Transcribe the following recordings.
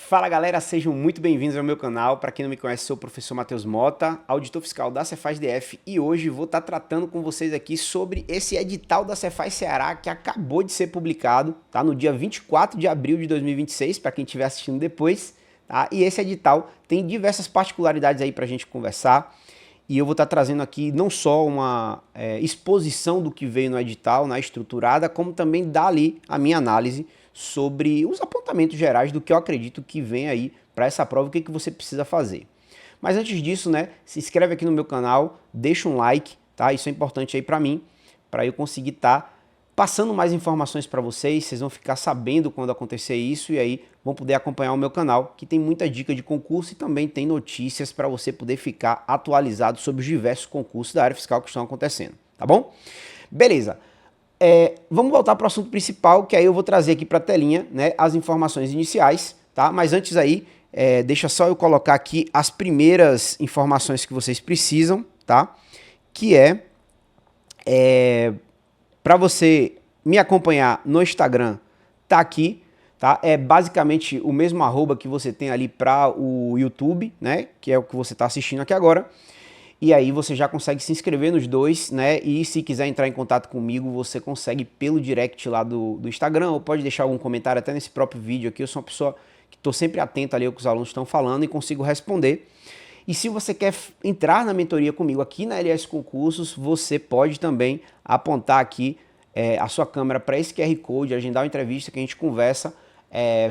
Fala galera, sejam muito bem-vindos ao meu canal. Para quem não me conhece, sou o professor Matheus Mota, auditor fiscal da Cefaz DF, e hoje vou estar tratando com vocês aqui sobre esse edital da Cefaz Ceará que acabou de ser publicado, tá? No dia 24 de abril de 2026, para quem estiver assistindo depois, tá? E esse edital tem diversas particularidades aí para a gente conversar, e eu vou estar trazendo aqui não só uma exposição do que veio no edital, na estruturada, como também dar ali a minha análise sobre os apontamentos gerais do que eu acredito que vem aí para essa prova, o que você precisa fazer. Mas antes disso, né, se inscreve aqui no meu canal, deixa um like, tá? Isso é importante aí para mim, para eu conseguir estar passando mais informações para vocês, vocês vão ficar sabendo quando acontecer isso e aí vão poder acompanhar o meu canal, que tem muita dica de concurso e também tem notícias para você poder ficar atualizado sobre os diversos concursos da área fiscal que estão acontecendo, tá bom? Beleza. Vamos voltar para o assunto principal, que aí eu vou trazer aqui para a telinha, né, as informações iniciais, tá? Mas antes aí, deixa só eu colocar aqui as primeiras informações que vocês precisam, tá? Que para você me acompanhar no Instagram, tá aqui, tá? É basicamente o mesmo arroba que você tem ali para o YouTube, né? Que é o que você está assistindo aqui agora. E aí você já consegue se inscrever nos dois, né? E se quiser entrar em contato comigo, você consegue pelo direct lá do Instagram, ou pode deixar algum comentário até nesse próprio vídeo aqui. Eu sou uma pessoa que estou sempre atento ali ao que os alunos estão falando e consigo responder. E se você quer entrar na mentoria comigo aqui na LS Concursos, você pode também apontar aqui a sua câmera para esse QR Code, agendar uma entrevista que a gente conversa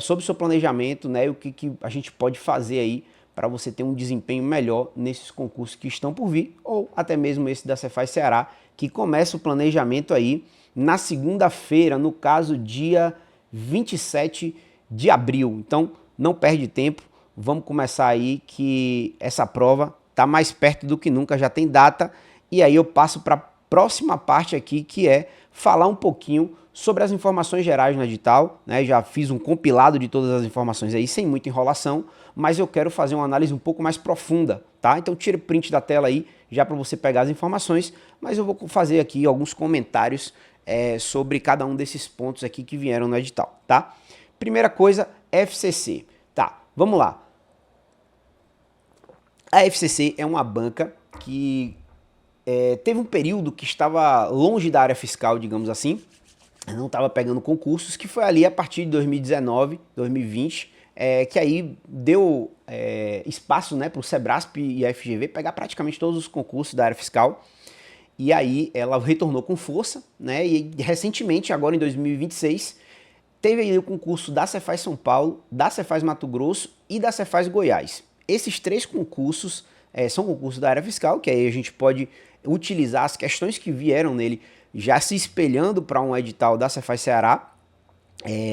sobre o seu planejamento, né? E o que a gente pode fazer aí para você ter um desempenho melhor nesses concursos que estão por vir, ou até mesmo esse da Cefaz Ceará, que começa o planejamento aí na segunda-feira, no caso dia 27 de abril. Então não perde tempo, vamos começar aí que essa prova está mais perto do que nunca, já tem data, e aí eu passo para a próxima parte aqui, que é falar um pouquinho sobre as informações gerais no edital, né? Já fiz um compilado de todas as informações aí, sem muita enrolação, mas eu quero fazer uma análise um pouco mais profunda, tá? Então tira print da tela aí, já para você pegar as informações, mas eu vou fazer aqui alguns comentários sobre cada um desses pontos aqui que vieram no edital, tá? Primeira coisa, FCC. Tá, vamos lá. A FCC é uma banca que teve um período que estava longe da área fiscal, digamos assim, não estava pegando concursos, que foi ali a partir de 2019, 2020, que aí deu espaço, né, para o Sebrasp e a FGV pegar praticamente todos os concursos da área fiscal, e aí ela retornou com força, né, e recentemente, agora em 2026, teve aí o concurso da Cefaz São Paulo, da Cefaz Mato Grosso e da Cefaz Goiás. Esses três concursos são concursos da área fiscal, que aí a gente pode utilizar as questões que vieram nele, já se espelhando para um edital da Cefaz Ceará,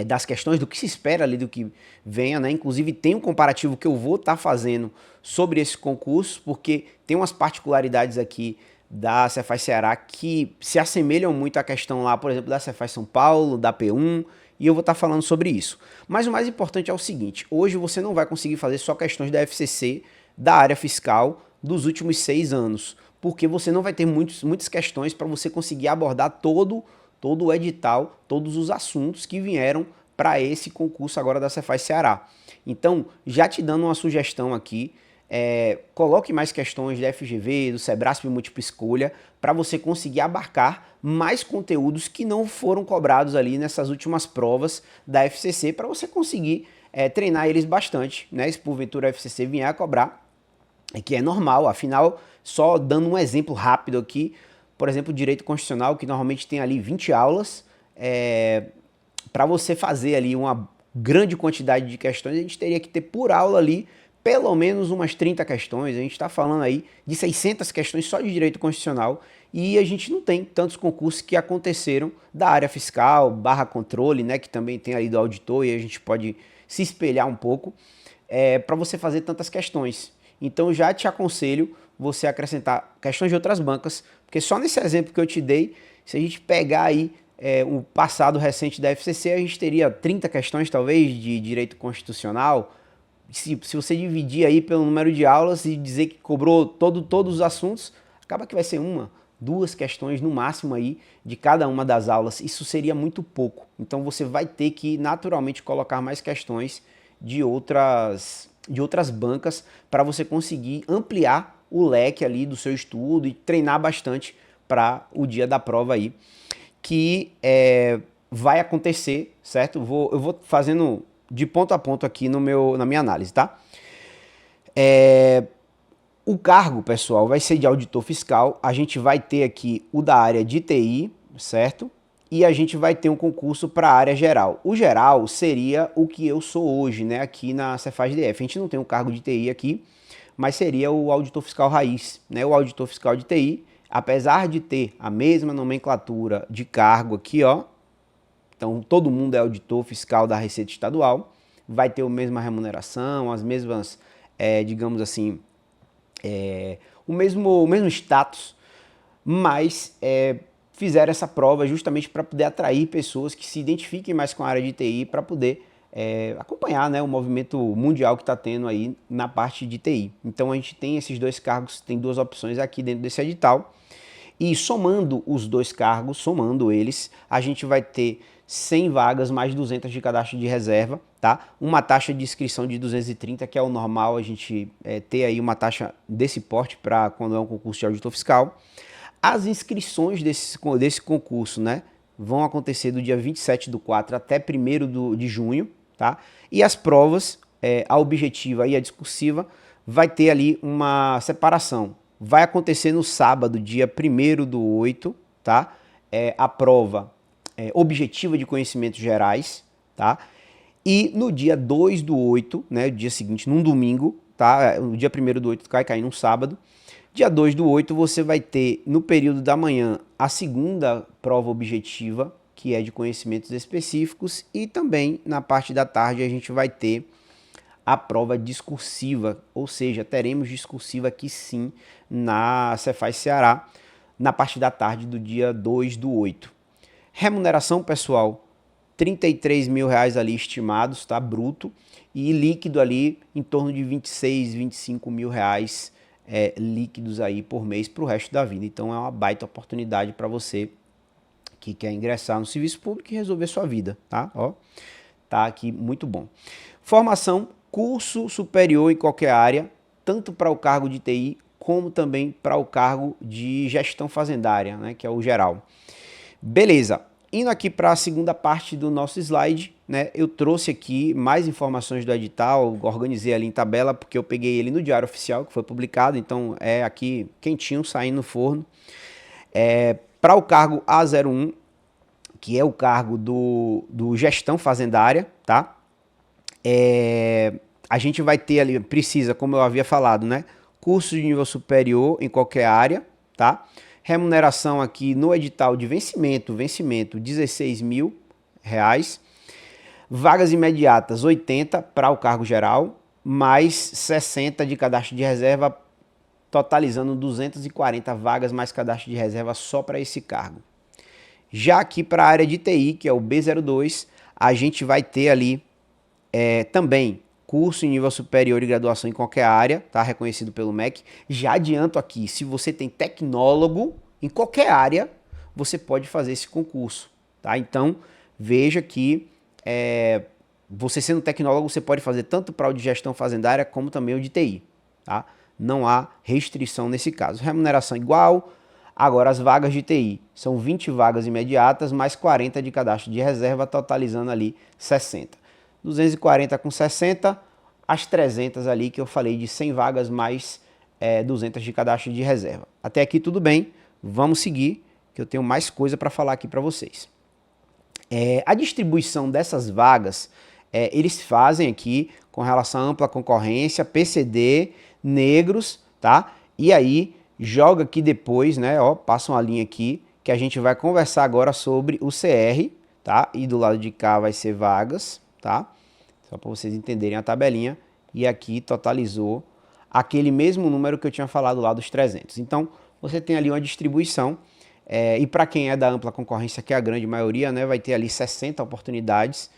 das questões do que se espera ali do que venha, né? Inclusive tem um comparativo que eu vou estar fazendo sobre esse concurso, porque tem umas particularidades aqui da Cefaz Ceará que se assemelham muito à questão lá, por exemplo, da Cefaz São Paulo, da P1, e eu vou estar falando sobre isso. Mas o mais importante é o seguinte, hoje você não vai conseguir fazer só questões da FCC, da área fiscal, dos últimos 6 anos, porque você não vai ter muitas questões para você conseguir abordar todo o edital, todos os assuntos que vieram para esse concurso agora da Cefaz Ceará. Então, já te dando uma sugestão aqui, coloque mais questões da FGV, do Sebrasp Múltipla Escolha, para você conseguir abarcar mais conteúdos que não foram cobrados ali nessas últimas provas da FCC, para você conseguir treinar eles bastante, né? Se porventura a FCC vier a cobrar, que é normal, afinal, só dando um exemplo rápido aqui, por exemplo, direito constitucional, que normalmente tem ali 20 aulas, para você fazer ali uma grande quantidade de questões, a gente teria que ter por aula ali pelo menos umas 30 questões, a gente está falando aí de 600 questões só de direito constitucional, e a gente não tem tantos concursos que aconteceram da área fiscal, barra controle, né, que também tem ali do auditor, e a gente pode se espelhar um pouco, para você fazer tantas questões. Então já te aconselho você acrescentar questões de outras bancas, porque só nesse exemplo que eu te dei, se a gente pegar aí o passado recente da FCC, a gente teria 30 questões talvez de direito constitucional. Se você dividir aí pelo número de aulas e dizer que cobrou todos os assuntos, acaba que vai ser uma, duas questões no máximo aí de cada uma das aulas. Isso seria muito pouco. Então você vai ter que naturalmente colocar mais questões de outras bancas para você conseguir ampliar o leque ali do seu estudo e treinar bastante para o dia da prova aí, que vai acontecer, certo? Eu vou fazendo de ponto a ponto aqui na minha análise, tá? O cargo, pessoal, vai ser de auditor fiscal. A gente vai ter aqui o da área de TI, certo? E a gente vai ter um concurso para a área geral. O geral seria o que eu sou hoje, né? Aqui na Cefaz DF. A gente não tem um cargo de TI aqui, mas seria o auditor fiscal raiz, né? O auditor fiscal de TI, apesar de ter a mesma nomenclatura de cargo aqui, ó. Então, todo mundo é auditor fiscal da Receita Estadual, vai ter a mesma remuneração, as mesmas, digamos assim, o mesmo status, mas fizeram essa prova justamente para poder atrair pessoas que se identifiquem mais com a área de TI, para poder acompanhar, né, o movimento mundial que está tendo aí na parte de TI. Então a gente tem esses dois cargos, tem duas opções aqui dentro desse edital, e somando os dois cargos, somando eles, a gente vai ter 100 vagas mais 200 de cadastro de reserva, tá? Uma taxa de inscrição de 230, que é o normal a gente ter aí uma taxa desse porte para quando é um concurso de auditor fiscal. As inscrições desse concurso, né, vão acontecer do dia 27/4 até 1º de junho, tá? E as provas, a objetiva e a discursiva, vai ter ali uma separação. Vai acontecer no sábado, dia 1º/8, tá? A prova objetiva de conhecimentos gerais, tá? E no dia 2/8, né, o dia seguinte, num domingo, tá? O dia 1º/8 vai cair num sábado. Dia 2/8 você vai ter, no período da manhã, a segunda prova objetiva, que é de conhecimentos específicos, e também na parte da tarde a gente vai ter a prova discursiva, ou seja, teremos discursiva aqui sim na Cefaz Ceará, na parte da tarde do dia 2/8. Remuneração, pessoal, R$ 33 mil ali estimados, tá? Bruto, e líquido ali em torno de 26, 25 mil reais líquidos aí por mês para o resto da vida. Então é uma baita oportunidade para você que quer ingressar no serviço público e resolver sua vida, tá? Ó, tá aqui muito bom. Formação, curso superior em qualquer área, tanto para o cargo de TI como também para o cargo de gestão fazendária, né, que é o geral. Beleza, indo aqui para a segunda parte do nosso slide, né, eu trouxe aqui mais informações do edital, organizei ali em tabela, porque eu peguei ele no Diário Oficial, que foi publicado, então é aqui quentinho, saindo no forno. Para o cargo A01, que é o cargo do gestão fazendária, tá? A gente vai ter ali, precisa, como eu havia falado, né, curso de nível superior em qualquer área, tá? Remuneração aqui no edital de vencimento, R$16 mil. Vagas imediatas, 80 para o cargo geral, mais 60 de cadastro de reserva, totalizando 240 vagas mais cadastro de reserva só para esse cargo. Já aqui para a área de TI, que é o B02, a gente vai ter ali também curso em nível superior e graduação em qualquer área, tá? Reconhecido pelo MEC. Já adianto aqui, se você tem tecnólogo em qualquer área, você pode fazer esse concurso, tá? Então, veja que você sendo tecnólogo, você pode fazer tanto para o de gestão fazendária como também o de TI, tá? Não há restrição nesse caso. Remuneração igual. Agora, as vagas de TI são 20 vagas imediatas, mais 40 de cadastro de reserva, totalizando ali 60. 240 com 60, as 300 ali que eu falei de 100 vagas mais 200 de cadastro de reserva. Até aqui tudo bem, vamos seguir, que eu tenho mais coisa para falar aqui para vocês. A distribuição dessas vagas, eles fazem aqui com relação à ampla concorrência, PCD, negros, tá? E aí, joga aqui depois, né, ó, passa uma linha aqui, que a gente vai conversar agora sobre o CR, tá? E do lado de cá vai ser vagas, tá? Só para vocês entenderem a tabelinha. E aqui totalizou aquele mesmo número que eu tinha falado lá dos 300. Então, você tem ali uma distribuição. E para quem é da ampla concorrência, que é a grande maioria, né, vai ter ali 60 oportunidades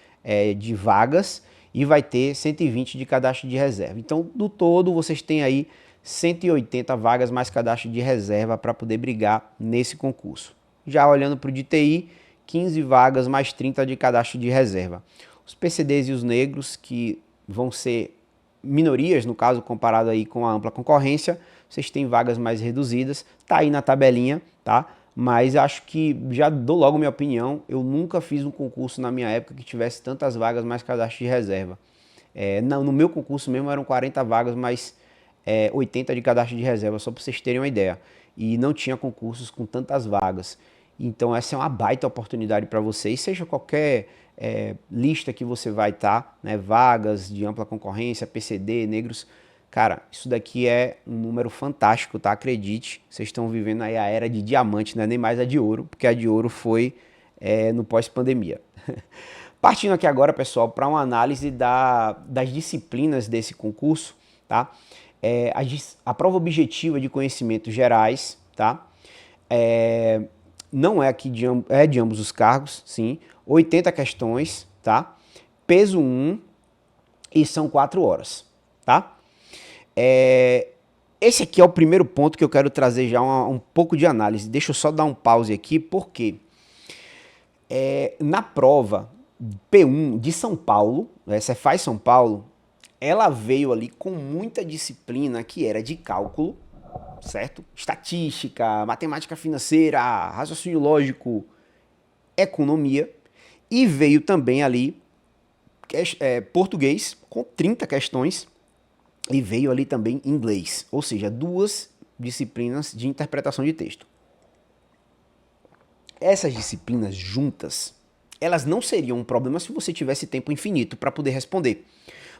de vagas e vai ter 120 de cadastro de reserva. Então, do todo, vocês têm aí 180 vagas mais cadastro de reserva para poder brigar nesse concurso. Já olhando para o de TI, 15 vagas mais 30 de cadastro de reserva. Os PCDs e os negros, que vão ser minorias, no caso, comparado aí com a ampla concorrência, vocês têm vagas mais reduzidas, tá aí na tabelinha, tá? Mas acho que já dou logo minha opinião, eu nunca fiz um concurso na minha época que tivesse tantas vagas mais cadastro de reserva. No meu concurso mesmo eram 40 vagas, mas 80 de cadastro de reserva, só para vocês terem uma ideia. E não tinha concursos com tantas vagas. Então essa é uma baita oportunidade para vocês, seja qualquer lista que você vai estar, né, vagas de ampla concorrência, PCD, negros. Cara, isso daqui é um número fantástico, tá? Acredite, vocês estão vivendo aí a era de diamante, não é nem mais a de ouro, porque a de ouro foi no pós-pandemia. Partindo aqui agora, pessoal, para uma análise das disciplinas desse concurso, tá? A prova objetiva de conhecimentos gerais, tá? Não é aqui de ambos os cargos, sim. 80 questões, tá? Peso 1 e são 4 horas, tá? Esse aqui é o primeiro ponto que eu quero trazer já um pouco de análise. Deixa eu só dar um pause aqui, porque na prova P1 de São Paulo, Cefaz São Paulo, ela veio ali com muita disciplina que era de cálculo, certo? Estatística, matemática financeira, raciocínio lógico, economia, e veio também ali português com 30 questões e veio ali também inglês, ou seja, 2 disciplinas de interpretação de texto. Essas disciplinas juntas, elas não seriam um problema se você tivesse tempo infinito para poder responder.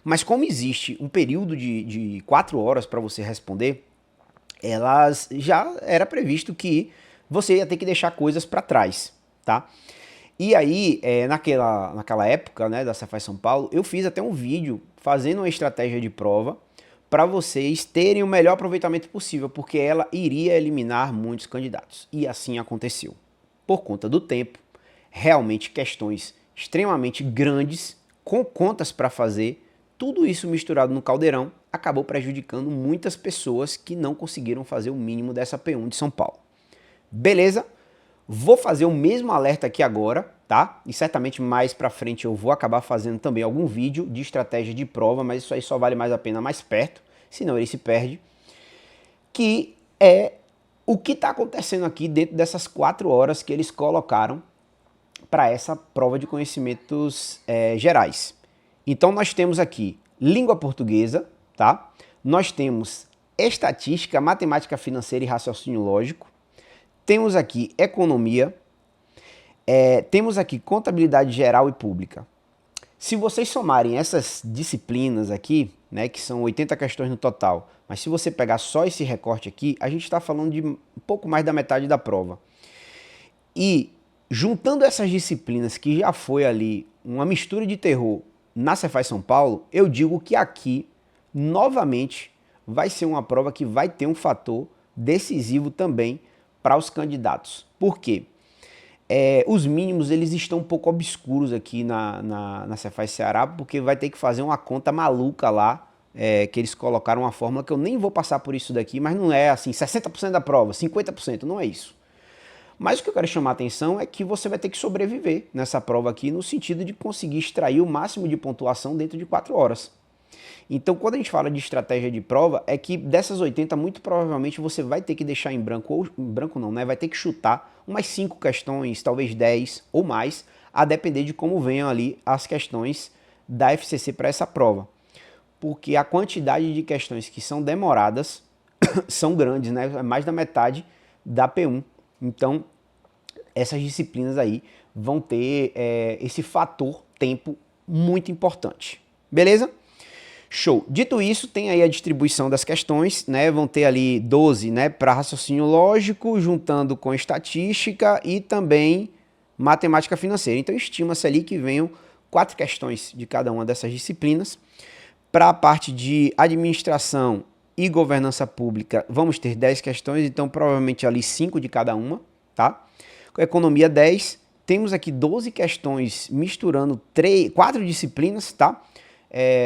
Mas como existe um período de 4 horas para você responder, elas já era previsto que você ia ter que deixar coisas para trás, tá? E aí, naquela época, né, da Cefaz São Paulo, eu fiz até um vídeo fazendo uma estratégia de prova para vocês terem o melhor aproveitamento possível, porque ela iria eliminar muitos candidatos. E assim aconteceu. Por conta do tempo, realmente questões extremamente grandes, com contas para fazer, tudo isso misturado no caldeirão, acabou prejudicando muitas pessoas que não conseguiram fazer o mínimo dessa P1 de São Paulo. Beleza? Vou fazer o mesmo alerta aqui agora, tá? E certamente mais pra frente eu vou acabar fazendo também algum vídeo de estratégia de prova, mas isso aí só vale mais a pena mais perto, senão ele se perde. Que é o que está acontecendo aqui dentro dessas 4 horas que eles colocaram para essa prova de conhecimentos gerais. Então nós temos aqui língua portuguesa, tá? Nós temos estatística, matemática financeira e raciocínio lógico. Temos aqui economia, temos aqui contabilidade geral e pública. Se vocês somarem essas disciplinas aqui, né, que são 80 questões no total, mas se você pegar só esse recorte aqui, a gente está falando de um pouco mais da metade da prova. E juntando essas disciplinas, que já foi ali uma mistura de terror na Cefaz São Paulo, eu digo que aqui, novamente, vai ser uma prova que vai ter um fator decisivo também para os candidatos. Por quê? Os mínimos eles estão um pouco obscuros aqui na Cefaz Ceará, porque vai ter que fazer uma conta maluca lá, que eles colocaram uma fórmula que eu nem vou passar por isso daqui, mas não é assim, 60% da prova, 50%, não é isso. Mas o que eu quero chamar a atenção é que você vai ter que sobreviver nessa prova aqui, no sentido de conseguir extrair o máximo de pontuação dentro de 4 horas. Então, quando a gente fala de estratégia de prova, é que dessas 80, muito provavelmente você vai ter que deixar em branco, ou em branco não, né? Vai ter que chutar umas 5 questões, talvez 10 ou mais, a depender de como venham ali as questões da FCC para essa prova. Porque a quantidade de questões que são demoradas são grandes, né? É mais da metade da P1. Então, essas disciplinas aí vão ter esse fator tempo muito importante. Beleza? Show. Dito isso, tem aí a distribuição das questões, né? Vão ter ali 12, né, para raciocínio lógico, juntando com estatística e também matemática financeira. Então, estima-se ali que venham 4 questões de cada uma dessas disciplinas. Para a parte de administração e governança pública, vamos ter 10 questões, então provavelmente ali 5 de cada uma, tá? Com economia, 10. Temos aqui 12 questões misturando 4 disciplinas, tá?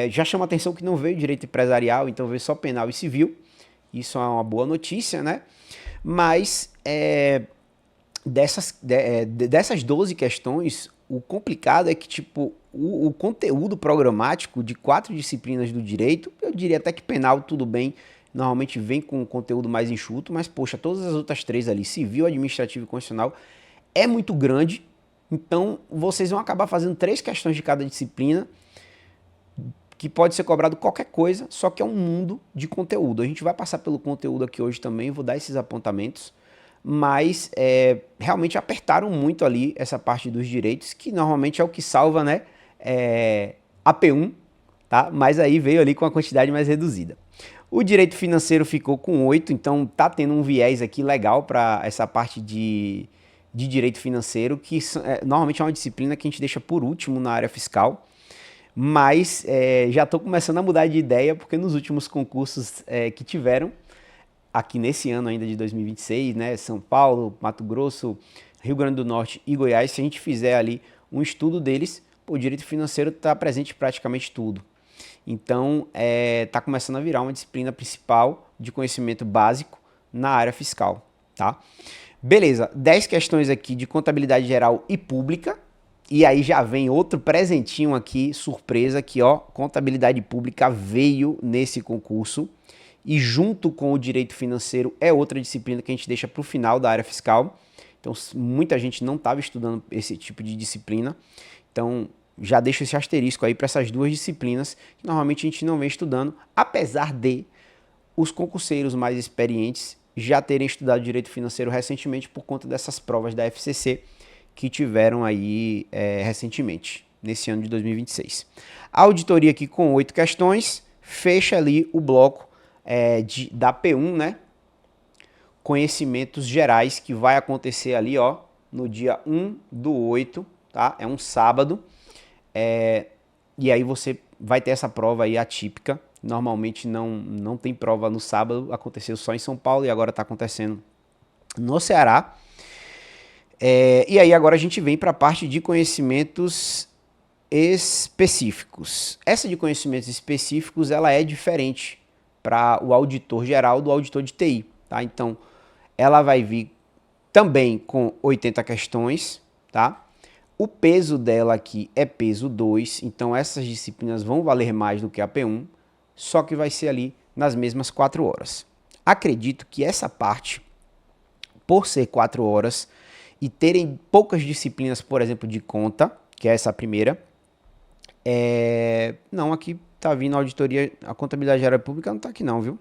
Já chama atenção que não veio direito empresarial, então veio só penal e civil. Isso é uma boa notícia, né? Mas dessas 12 questões, O complicado é que, tipo, o conteúdo programático de 4 disciplinas do direito, eu diria até que penal, tudo bem, normalmente vem com um conteúdo mais enxuto, mas, poxa, todas as outras 3 ali, civil, administrativo e constitucional, é muito grande, então vocês vão acabar fazendo 3 questões de cada disciplina, que pode ser cobrado qualquer coisa, só que é um mundo de conteúdo. A gente vai passar pelo conteúdo aqui hoje também, vou dar esses apontamentos, mas realmente apertaram muito ali essa parte dos direitos, que normalmente é o que salva, né, a P1, tá? Mas aí veio ali com a quantidade mais reduzida. O direito financeiro ficou com 8, então tá tendo um viés aqui legal para essa parte de direito financeiro, que normalmente é uma disciplina que a gente deixa por último na área fiscal, mas já estou começando a mudar de ideia, porque nos últimos concursos que tiveram, aqui nesse ano ainda de 2026, né, São Paulo, Mato Grosso, Rio Grande do Norte e Goiás, se a gente fizer ali um estudo deles, o direito financeiro está presente em praticamente tudo. Então, está começando a virar uma disciplina principal de conhecimento básico na área fiscal, tá? Beleza, 10 questões aqui de contabilidade geral e pública, e aí já vem outro presentinho aqui, surpresa, que ó, contabilidade pública veio nesse concurso, e junto com o direito financeiro é outra disciplina que a gente deixa para o final da área fiscal. Então muita gente não estava estudando esse tipo de disciplina, então já deixo esse asterisco aí para essas 2 disciplinas que normalmente a gente não vem estudando, apesar de os concurseiros mais experientes já terem estudado direito financeiro recentemente por conta dessas provas da FCC que tiveram aí recentemente, nesse ano de 2026. A auditoria aqui com 8 questões, fecha ali o bloco da P1, né? Conhecimentos gerais, que vai acontecer ali, ó, no dia 1/8, tá? É um sábado. E aí você vai ter essa prova aí atípica. Normalmente não tem prova no sábado, aconteceu só em São Paulo e agora está acontecendo no Ceará. E aí agora a gente vem para a parte de conhecimentos específicos. Essa de conhecimentos específicos, ela é diferente para o auditor geral do auditor de TI, tá? Então, ela vai vir também com 80 questões, tá? O peso dela aqui é peso 2, então essas disciplinas vão valer mais do que a P1, só que vai ser ali nas mesmas 4 horas. Acredito que essa parte, por ser 4 horas e terem poucas disciplinas, por exemplo, de conta, que é essa primeira, não, aqui tá vindo a auditoria, a contabilidade geral pública não tá aqui não, viu?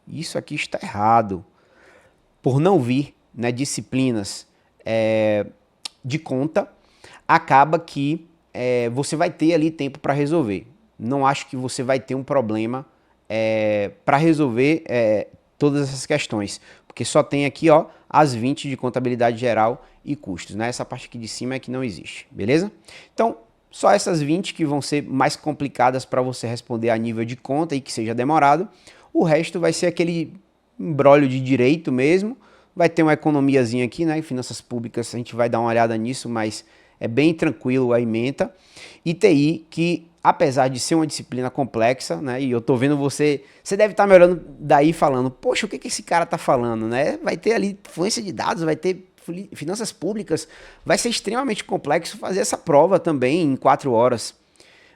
Isso aqui está errado. Por não vir, né, disciplinas de conta, acaba que você vai ter ali tempo para resolver. Não acho que você vai ter um problema para resolver todas essas questões, porque só tem aqui, ó, as 20 de contabilidade geral e custos, né? Essa parte aqui de cima é que não existe, beleza? Então, só essas 20 que vão ser mais complicadas para você responder a nível de conta e que seja demorado. O resto vai ser aquele imbróglio de direito mesmo. Vai ter uma economiazinha aqui, né? Em finanças públicas a gente vai dar uma olhada nisso, mas é bem tranquilo a ementa. E TI, que apesar de ser uma disciplina complexa, né? E eu tô vendo você deve estar me olhando daí falando, poxa, o que esse cara tá falando, né? Vai ter ali fluência de dados, vai ter finanças públicas, vai ser extremamente complexo fazer essa prova também em 4 horas.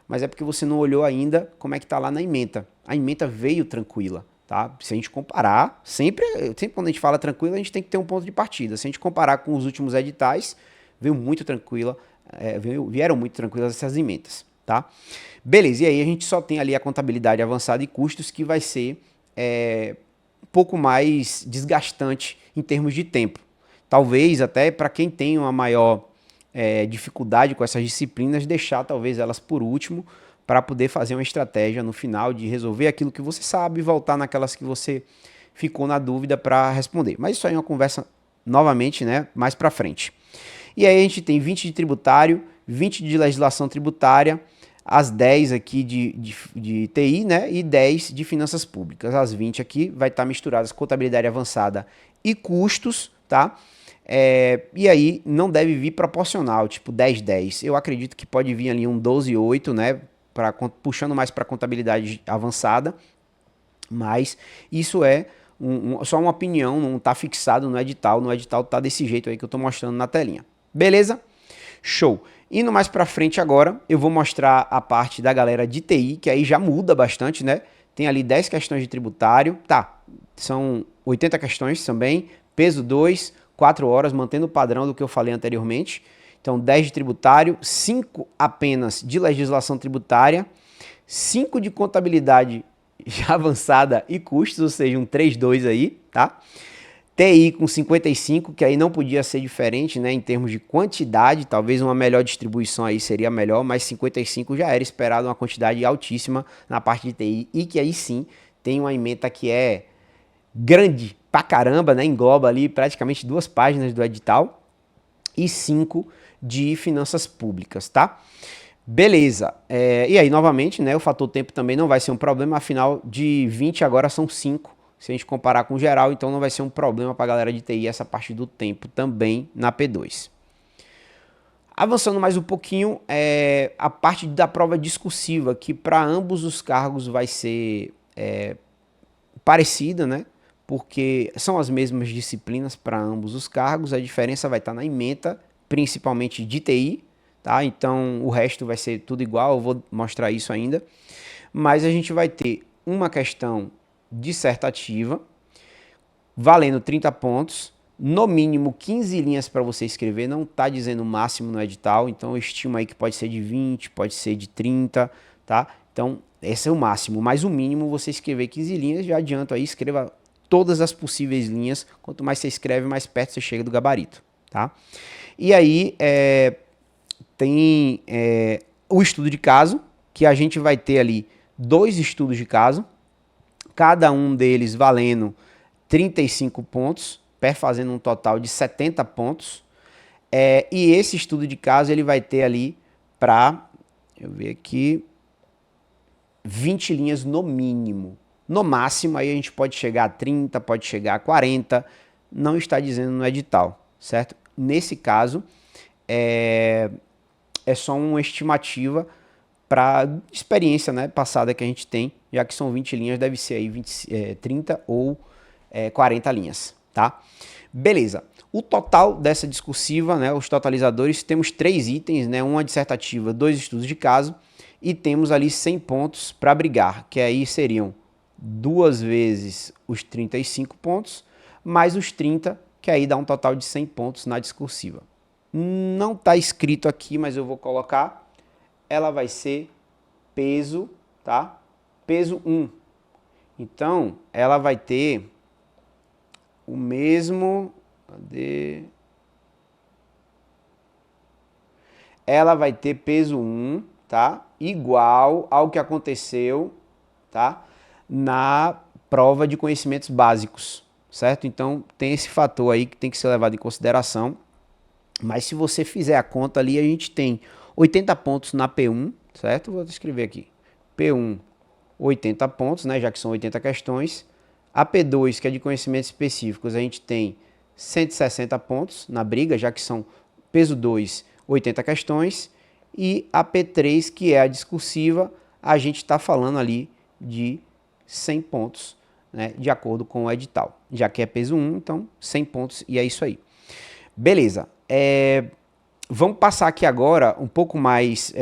Mas é porque você não olhou ainda como é que tá lá na ementa. A ementa veio tranquila, tá? Se a gente comparar, sempre quando a gente fala tranquila, a gente tem que ter um ponto de partida. Se a gente comparar com os últimos editais, veio muito tranquila, vieram muito tranquilas essas ementas, tá? Beleza, e aí a gente só tem ali a contabilidade avançada e custos, que vai ser um pouco mais desgastante em termos de tempo. Talvez até para quem tem uma maior dificuldade com essas disciplinas, deixar talvez elas por último, para poder fazer uma estratégia no final de resolver aquilo que você sabe e voltar naquelas que você ficou na dúvida para responder. Mas isso aí é uma conversa novamente, né, mais para frente. E aí a gente tem 20 de tributário, 20 de legislação tributária, as 10 aqui de TI, né, e 10 de finanças públicas. As 20 aqui vai estar misturadas contabilidade avançada e custos, tá? E aí não deve vir proporcional, tipo 10-10. Eu acredito que pode vir ali um 12-8, né, puxando mais para contabilidade avançada, mas isso é só uma opinião, não está fixado no edital está desse jeito aí que eu estou mostrando na telinha. Beleza? Show! Indo mais para frente agora, eu vou mostrar a parte da galera de TI, que aí já muda bastante, né? Tem ali 10 questões de tributário, tá, são 80 questões também, peso 2, 4 horas, mantendo o padrão do que eu falei anteriormente. Então, 10 de tributário, 5 apenas de legislação tributária, 5 de contabilidade já avançada e custos, ou seja, um 3-2 aí, tá? TI com 55, que aí não podia ser diferente, né, em termos de quantidade, talvez uma melhor distribuição aí seria melhor, mas 55 já era esperado uma quantidade altíssima na parte de TI, e que aí sim tem uma ementa que é grande pra caramba, né, engloba ali praticamente 2 páginas do edital, e 5 de finanças públicas, tá? Beleza, e aí novamente, né, o fator tempo também não vai ser um problema, afinal de 20 agora são 5, se a gente comparar com o geral, então não vai ser um problema para a galera de TI essa parte do tempo também na P2. Avançando mais um pouquinho, a parte da prova discursiva, que para ambos os cargos vai ser parecida, né? Porque são as mesmas disciplinas para ambos os cargos, a diferença vai estar na ementa, principalmente de TI, tá? Então o resto vai ser tudo igual, eu vou mostrar isso ainda. Mas a gente vai ter uma questão dissertativa, valendo 30 pontos, no mínimo 15 linhas para você escrever, não está dizendo o máximo no edital, então eu estimo aí que pode ser de 20, pode ser de 30, tá? Então esse é o máximo, mas o mínimo você escrever 15 linhas, já adianto aí, escreva todas as possíveis linhas, quanto mais você escreve, mais perto você chega do gabarito, tá? E aí tem o estudo de caso, que a gente vai ter ali 2 estudos de caso, cada um deles valendo 35 pontos, fazendo um total de 70 pontos. E esse estudo de caso ele vai ter ali para, eu ver aqui, 20 linhas no mínimo. No máximo, aí a gente pode chegar a 30, pode chegar a 40, não está dizendo no edital, certo? Nesse caso, é só uma estimativa para experiência, né, passada que a gente tem, já que são 20 linhas, deve ser aí 30 ou 40 linhas, tá? Beleza. O total dessa discursiva, né, os totalizadores, temos 3 itens, né, uma dissertativa, 2 estudos de caso, e temos ali 100 pontos para brigar, que aí seriam 2 vezes os 35 pontos, mais os 30, que aí dá um total de 100 pontos na discursiva. Não está escrito aqui, mas eu vou colocar. Ela vai ser peso, tá? Peso 1. Então, ela vai ter o mesmo... Cadê? Ela vai ter peso 1, tá? Igual ao que aconteceu, tá? Na prova de conhecimentos básicos, certo? Então, tem esse fator aí que tem que ser levado em consideração. Mas se você fizer a conta ali, a gente tem 80 pontos na P1, certo? Vou escrever aqui. P1, 80 pontos, né? Já que são 80 questões. A P2, que é de conhecimentos específicos, a gente tem 160 pontos na briga, já que são peso 2, 80 questões. E a P3, que é a discursiva, a gente está falando ali de 100 pontos, né? De acordo com o edital. Já que é peso 1, então 100 pontos e é isso aí. Beleza. Vamos passar aqui agora um pouco mais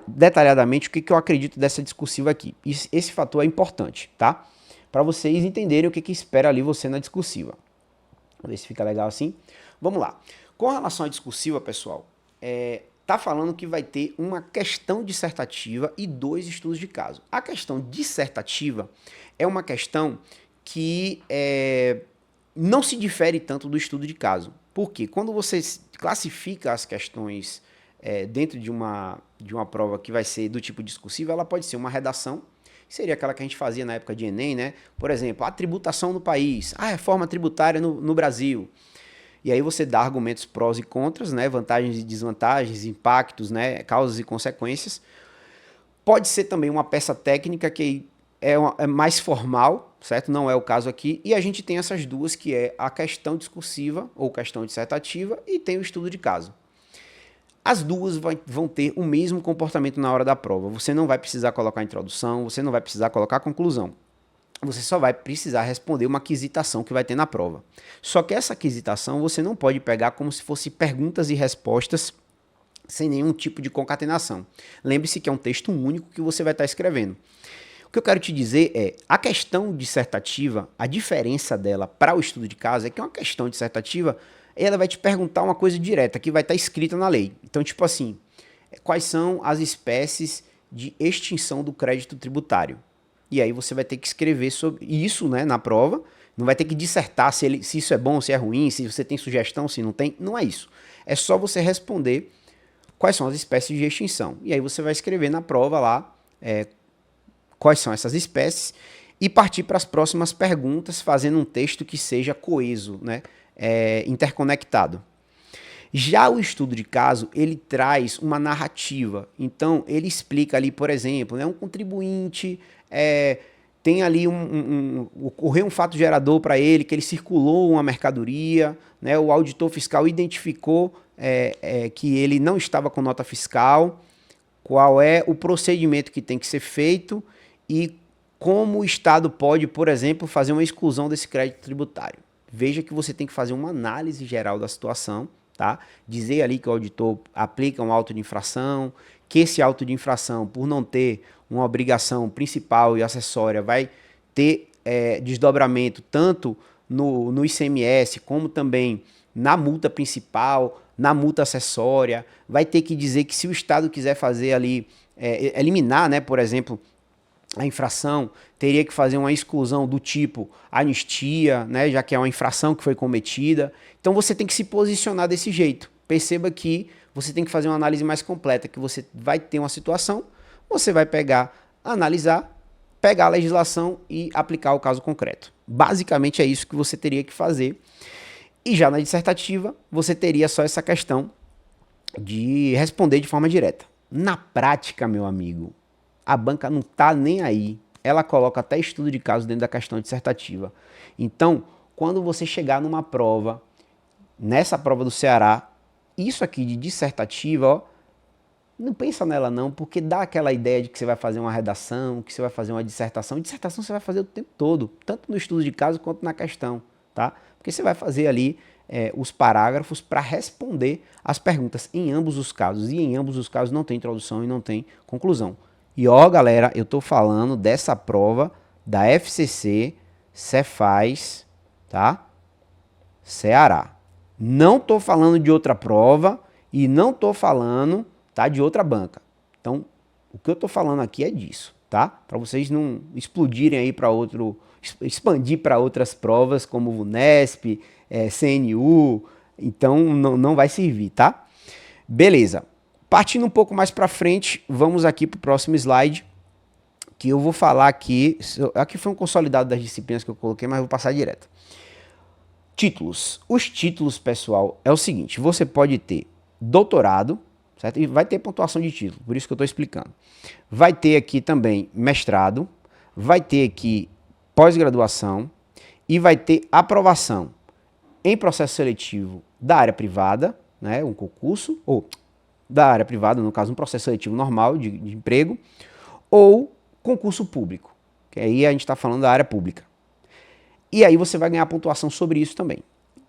detalhadamente o que eu acredito dessa discursiva aqui. Esse fator é importante, tá? Para vocês entenderem o que espera ali você na discursiva. Vamos ver se fica legal assim. Vamos lá. Com relação à discursiva, pessoal, tá falando que vai ter uma questão dissertativa e 2 estudos de caso. A questão dissertativa é uma questão que não se difere tanto do estudo de caso. Por quê? Quando você classifica as questões dentro de uma prova que vai ser do tipo discursivo, ela pode ser uma redação, que seria aquela que a gente fazia na época de Enem, né? Por exemplo, a tributação no país, a reforma tributária no Brasil. E aí você dá argumentos prós e contras, né? Vantagens e desvantagens, impactos, né? Causas e consequências. Pode ser também uma peça técnica que é mais formal, certo? Não é o caso aqui. E a gente tem essas duas, que é a questão discursiva ou questão dissertativa e tem o estudo de caso. As duas vão ter o mesmo comportamento na hora da prova. Você não vai precisar colocar introdução, você não vai precisar colocar conclusão. Você só vai precisar responder uma quisitação que vai ter na prova. Só que essa quisitação você não pode pegar como se fosse perguntas e respostas sem nenhum tipo de concatenação. Lembre-se que é um texto único que você vai estar escrevendo. O que eu quero te dizer é, a questão dissertativa, a diferença dela para o estudo de caso é que uma questão dissertativa, ela vai te perguntar uma coisa direta, que vai estar escrita na lei. Então, tipo assim, quais são as espécies de extinção do crédito tributário? E aí você vai ter que escrever sobre isso, né, na prova. Não vai ter que dissertar se isso é bom, se é ruim, se você tem sugestão, se não tem. Não é isso. É só você responder quais são as espécies de extinção. E aí você vai escrever na prova lá quais são essas espécies e partir para as próximas perguntas, fazendo um texto que seja coeso, né, interconectado. Já o estudo de caso, ele traz uma narrativa. Então, ele explica ali, por exemplo, né, um contribuinte tem ali ocorreu um fato gerador para ele, que ele circulou uma mercadoria, né, o auditor fiscal identificou que ele não estava com nota fiscal, qual é o procedimento que tem que ser feito e como o Estado pode, por exemplo, fazer uma exclusão desse crédito tributário. Veja que você tem que fazer uma análise geral da situação, tá? Dizer ali que o auditor aplica um auto de infração, que esse auto de infração, por não ter uma obrigação principal e acessória, vai ter desdobramento tanto no ICMS como também na multa principal, na multa acessória. Vai ter que dizer que se o Estado quiser fazer ali, eliminar, né, por exemplo, a infração, teria que fazer uma exclusão do tipo anistia, né, já que é uma infração que foi cometida. Então você tem que se posicionar desse jeito. Perceba que você tem que fazer uma análise mais completa, que você vai ter uma situação, você vai pegar, analisar, pegar a legislação e aplicar o caso concreto. Basicamente é isso que você teria que fazer. E já na dissertativa, você teria só essa questão de responder de forma direta. Na prática, meu amigo, a banca não está nem aí. Ela coloca até estudo de caso dentro da questão dissertativa. Então, quando você chegar numa prova, nessa prova do Ceará, isso aqui de dissertativa, ó, não pensa nela não, porque dá aquela ideia de que você vai fazer uma redação, que você vai fazer uma dissertação. Dissertação você vai fazer o tempo todo, tanto no estudo de caso quanto na questão, tá? Porque você vai fazer ali os parágrafos para responder as perguntas em ambos os casos. E em ambos os casos não tem introdução e não tem conclusão. E ó, galera, eu tô falando dessa prova da FCC Cefaz, tá? Ceará. Não tô falando de outra prova e não tô falando, tá, de outra banca. Então, o que eu tô falando aqui é disso, tá? Para vocês não explodirem aí para expandir para outras provas como o VUNESP, CNU, então não vai servir, tá? Beleza. Partindo um pouco mais para frente, vamos aqui para o próximo slide, que eu vou falar aqui. Aqui foi um consolidado das disciplinas que eu coloquei, mas eu vou passar direto. Títulos. Os títulos, pessoal, é o seguinte: você pode ter doutorado, certo? E vai ter pontuação de título, por isso que eu estou explicando. Vai ter aqui também mestrado, vai ter aqui pós-graduação e vai ter aprovação em processo seletivo da área privada, né? Um concurso, ou da área privada, no caso um processo seletivo normal de emprego, ou concurso público, que aí a gente está falando da área pública. E aí você vai ganhar pontuação sobre isso também.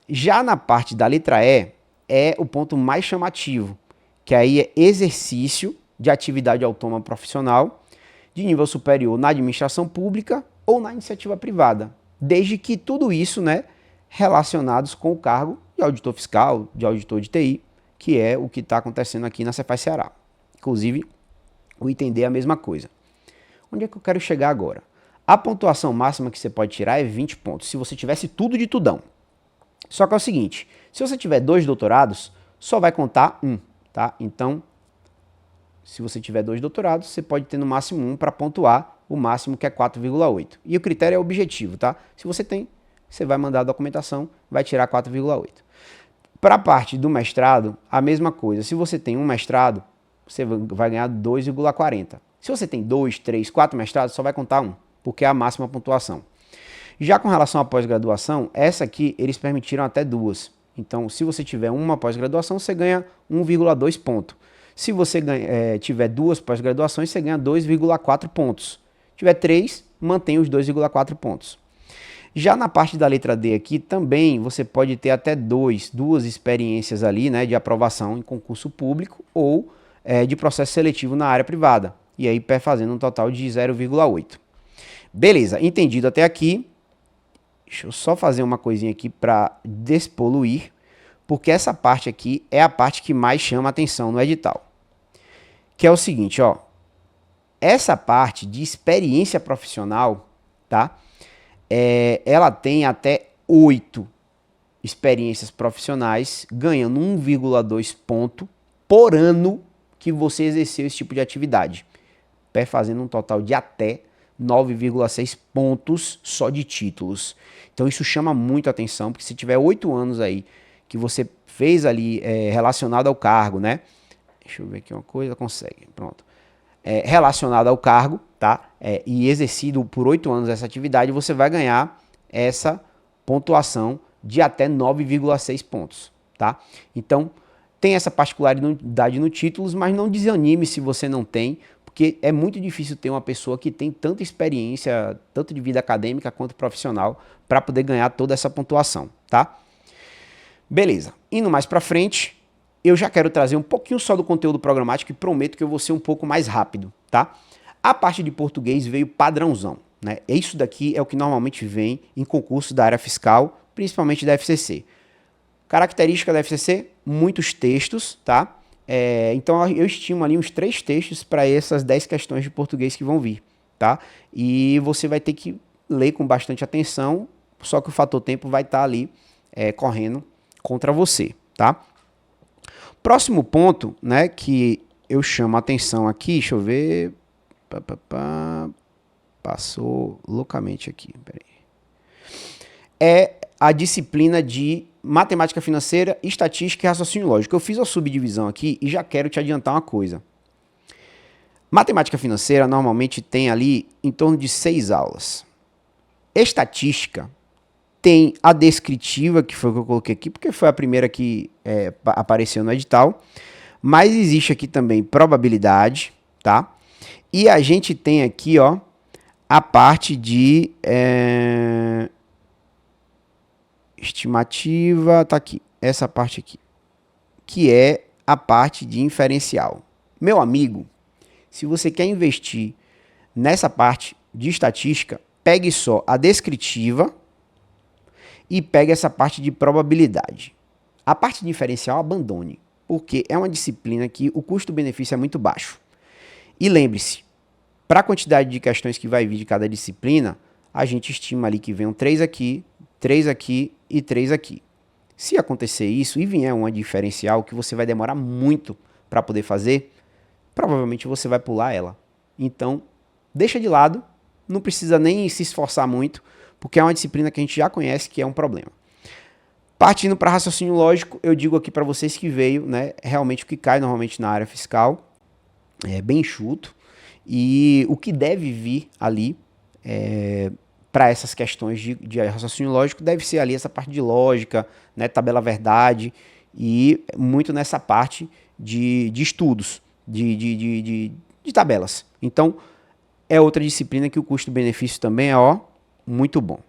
Já na parte da letra E, é o ponto mais chamativo, que aí é exercício de atividade autônoma profissional de nível superior na administração pública ou na iniciativa privada, desde que tudo isso, né, relacionados com o cargo de auditor fiscal, de auditor de TI, que é o que está acontecendo aqui na Cefaz Ceará. Inclusive, o item D é a mesma coisa. Onde é que eu quero chegar agora? A pontuação máxima que você pode tirar é 20 pontos, se você tivesse tudo de tudão. Só que é o seguinte, se você tiver 2 doutorados, só vai contar 1, tá? Então, se você tiver 2 doutorados, você pode ter no máximo 1 para pontuar o máximo, que é 4,8. E o critério é objetivo, tá? Se você tem, você vai mandar a documentação, vai tirar 4,8. Para a parte do mestrado, a mesma coisa. Se você tem um mestrado, você vai ganhar 2,40. Se você tem 2, 3, 4 mestrados, só vai contar 1, porque é a máxima pontuação. Já com relação à pós-graduação, essa aqui eles permitiram até 2. Então, se você tiver uma pós-graduação, você ganha 1,2 ponto. Se você tiver 2 pós-graduações, você ganha 2,4 pontos. Se tiver 3, mantém os 2,4 pontos. Já na parte da letra D aqui, também você pode ter até duas experiências ali, né, de aprovação em concurso público ou de processo seletivo na área privada. E aí fazendo um total de 0,8. Beleza, entendido até aqui. Deixa eu só fazer uma coisinha aqui para despoluir, porque essa parte aqui é a parte que mais chama atenção no edital. Que é o seguinte, ó. Essa parte de experiência profissional, tá? Ela tem até 8 experiências profissionais, ganhando 1,2 ponto por ano que você exerceu esse tipo de atividade, fazendo um total de até 9,6 pontos só de títulos. Então isso chama muito a atenção, porque se tiver 8 anos aí que você fez ali relacionado ao cargo, né? Deixa eu ver aqui uma coisa, consegue, pronto. Relacionado ao cargo, tá? E exercido por 8 anos essa atividade, você vai ganhar essa pontuação de até 9,6 pontos, tá? Então, tem essa particularidade no títulos, mas não desanime se você não tem, porque é muito difícil ter uma pessoa que tem tanta experiência, tanto de vida acadêmica quanto profissional, para poder ganhar toda essa pontuação, tá? Beleza, indo mais para frente, eu já quero trazer um pouquinho só do conteúdo programático e prometo que eu vou ser um pouco mais rápido, tá? A parte de português veio padrãozão, né? Isso daqui é o que normalmente vem em concurso da área fiscal, principalmente da FCC. Característica da FCC, muitos textos, tá? Então eu estimo ali uns 3 textos para essas 10 questões de português que vão vir, tá? E você vai ter que ler com bastante atenção, só que o fator tempo vai estar ali correndo contra você, tá? Próximo ponto, né, que eu chamo a atenção aqui, deixa eu ver, passou loucamente aqui, peraí. É a disciplina de matemática financeira, estatística e raciocínio lógico. Eu fiz a subdivisão aqui e já quero te adiantar uma coisa. Matemática financeira normalmente tem ali em torno de 6 aulas. Estatística tem a descritiva, que foi o que eu coloquei aqui, porque foi a primeira que apareceu no edital. Mas existe aqui também probabilidade, tá? E a gente tem aqui, ó, a parte de estimativa, tá aqui, essa parte aqui, que é a parte de inferencial. Meu amigo, se você quer investir nessa parte de estatística, pegue só a descritiva e pegue essa parte de probabilidade. A parte de diferencial abandone, porque é uma disciplina que o custo-benefício é muito baixo. E lembre-se, para a quantidade de questões que vai vir de cada disciplina, a gente estima ali que venham 3 aqui, 3 aqui e 3 aqui. Se acontecer isso e vier uma diferencial que você vai demorar muito para poder fazer, provavelmente você vai pular ela. Então, deixa de lado, não precisa nem se esforçar muito, porque é uma disciplina que a gente já conhece que é um problema. Partindo para raciocínio lógico, eu digo aqui para vocês que veio, né, realmente o que cai normalmente na área fiscal, é bem enxuto, e o que deve vir ali para essas questões de raciocínio lógico deve ser ali essa parte de lógica, né, tabela verdade, e muito nessa parte de estudos, de tabelas. Então, é outra disciplina que o custo-benefício também é muito bom.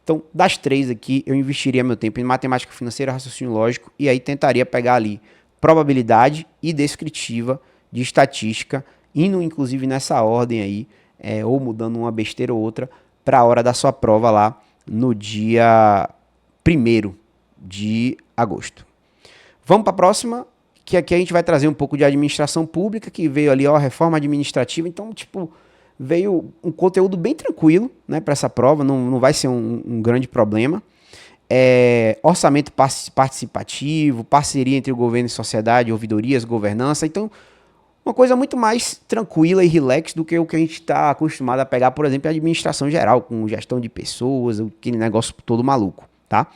Então, das 3 aqui, eu investiria meu tempo em matemática financeira, raciocínio lógico, e aí tentaria pegar ali probabilidade e descritiva de estatística, indo inclusive nessa ordem aí, ou mudando uma besteira ou outra, para a hora da sua prova lá no dia 1º de agosto. Vamos para a próxima, que aqui a gente vai trazer um pouco de administração pública, que veio ali, ó, reforma administrativa, então, tipo, veio um conteúdo bem tranquilo, né, para essa prova, não vai ser um grande problema. Orçamento participativo, parceria entre o governo e sociedade, ouvidorias, governança, então uma coisa muito mais tranquila e relax do que o que a gente está acostumado a pegar, por exemplo, a administração geral, com gestão de pessoas, aquele negócio todo maluco, tá?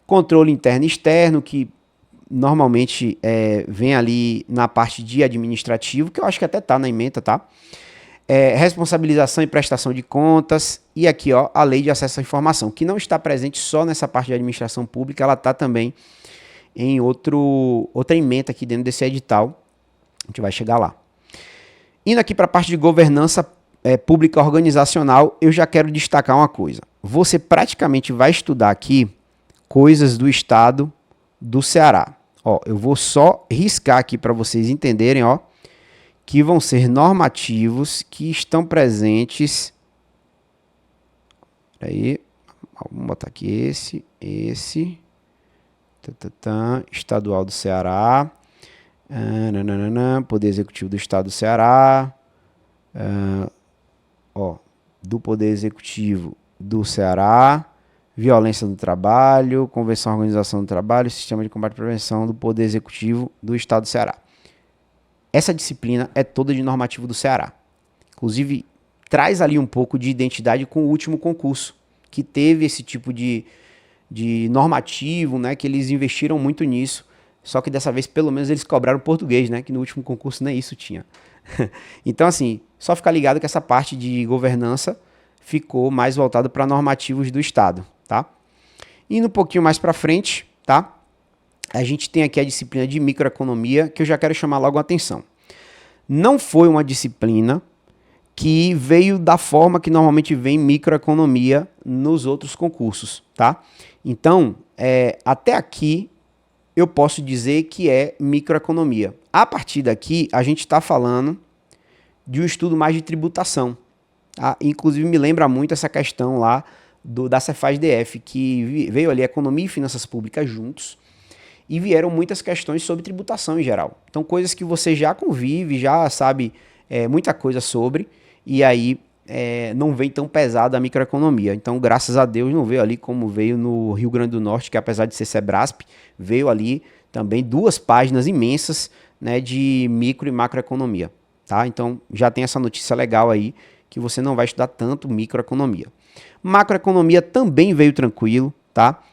Controle interno e externo, que normalmente vem ali na parte de administrativo, que eu acho que até tá na ementa, tá? Responsabilização e prestação de contas, e aqui, ó, a lei de acesso à informação, que não está presente só nessa parte de administração pública, ela está também em outra ementa aqui dentro desse edital. A gente vai chegar lá. Indo aqui para a parte de governança pública organizacional, eu já quero destacar uma coisa. você praticamente vai estudar aqui coisas do estado do Ceará. Ó, eu vou só riscar aqui para vocês entenderem, ó, que vão ser normativos que estão presentes. Aí, vamos botar aqui esse. Estadual do Ceará. Poder Executivo do Estado do Ceará. Do Poder Executivo do Ceará. Violência no Trabalho, Convenção de Organização do Trabalho, Sistema de Combate e Prevenção do Poder Executivo do Estado do Ceará. Essa disciplina é toda de normativo do Ceará. Inclusive, traz ali um pouco de identidade com o último concurso, que teve esse tipo de normativo, né, que eles investiram muito nisso, só que dessa vez, pelo menos, eles cobraram português, né, que no último concurso nem isso tinha. Então, assim, só ficar ligado que essa parte de governança ficou mais voltada para normativos do Estado, tá? Indo um pouquinho mais para frente, tá? A gente tem aqui a disciplina de microeconomia, que eu já quero chamar logo a atenção. Não foi uma disciplina que veio da forma que normalmente vem microeconomia nos outros concursos, tá? Então, até aqui eu posso dizer que é microeconomia. A partir daqui, a gente está falando de um estudo mais de tributação. Tá? Inclusive, me lembra muito essa questão lá da Cefaz-DF, que veio ali economia e finanças públicas juntos, e vieram muitas questões sobre tributação em geral. Então, coisas que você já convive, já sabe muita coisa sobre, e aí não vem tão pesado a microeconomia. Então, graças a Deus, não veio ali como veio no Rio Grande do Norte, que apesar de ser Sebrasp, veio ali também 2 páginas imensas, né, de micro e macroeconomia. Tá? Então, já tem essa notícia legal aí, que você não vai estudar tanto microeconomia. Macroeconomia também veio tranquilo, tá?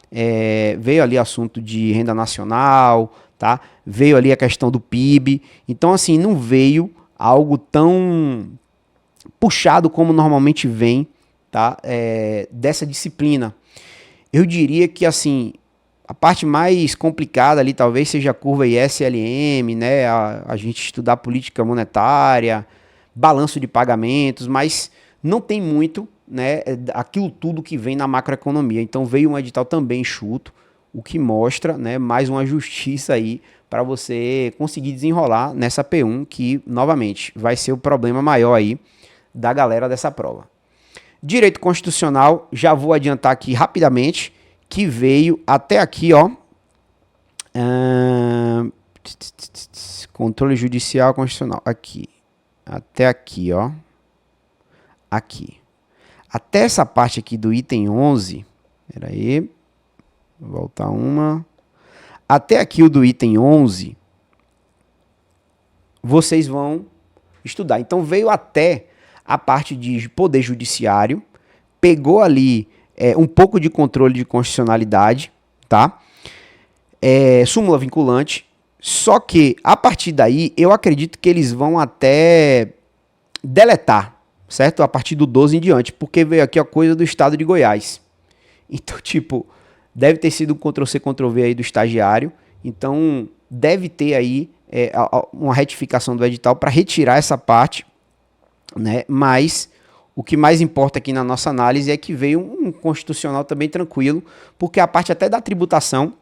Veio ali assunto de renda nacional, tá? Veio ali a questão do PIB. Então, assim, não veio algo tão puxado como normalmente vem, tá? Dessa disciplina. Eu diria que, assim, a parte mais complicada ali talvez seja a curva ISLM, né? A gente estudar política monetária, balanço de pagamentos, mas não tem muito, né, aquilo tudo que vem na macroeconomia. Então veio um edital também enxuto, o que mostra, né, mais uma justiça aí para você conseguir desenrolar nessa P1, que novamente vai ser o problema maior aí da galera dessa prova. Direito constitucional, já vou adiantar aqui rapidamente, que veio até aqui, ó. Controle judicial constitucional, aqui. Até aqui, ó. Aqui. Até essa parte aqui do item 11. Espera aí. Vou voltar uma. Até aqui o do item 11. Vocês vão estudar. Então veio até a parte de poder judiciário. Pegou ali um pouco de controle de constitucionalidade. Tá? Súmula vinculante. Só que, a partir daí, eu acredito que eles vão até deletar, certo? A partir do 12 em diante, porque veio aqui a coisa do estado de Goiás. Então, tipo, deve ter sido um Ctrl-C, Ctrl-V aí do estagiário. Então, deve ter aí uma retificação do edital para retirar essa parte, né? Mas o que mais importa aqui na nossa análise é que veio um constitucional também tranquilo, porque a parte até da tributação